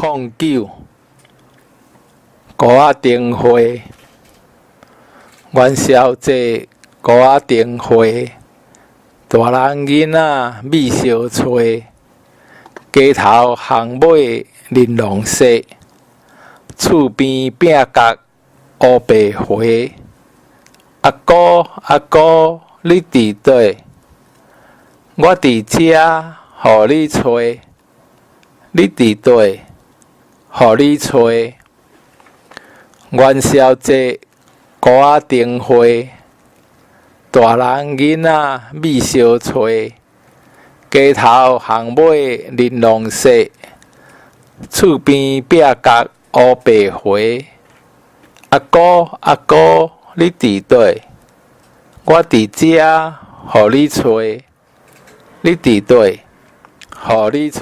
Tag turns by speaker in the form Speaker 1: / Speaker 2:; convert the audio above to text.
Speaker 1: 09古仔灯花，元宵节古仔灯花，大人囡仔米烧炊，街头巷尾玲珑色，厝边饼角乌白花。阿哥阿哥，你伫倒？我伫遮，互你找。你伫倒？互你找。元宵节古仔灯花，大人囡仔米烧炊，街头巷尾玲珑色，厝边饼角乌白花。阿哥阿哥，你伫倒？我伫遮，互你找。你伫倒？互你找。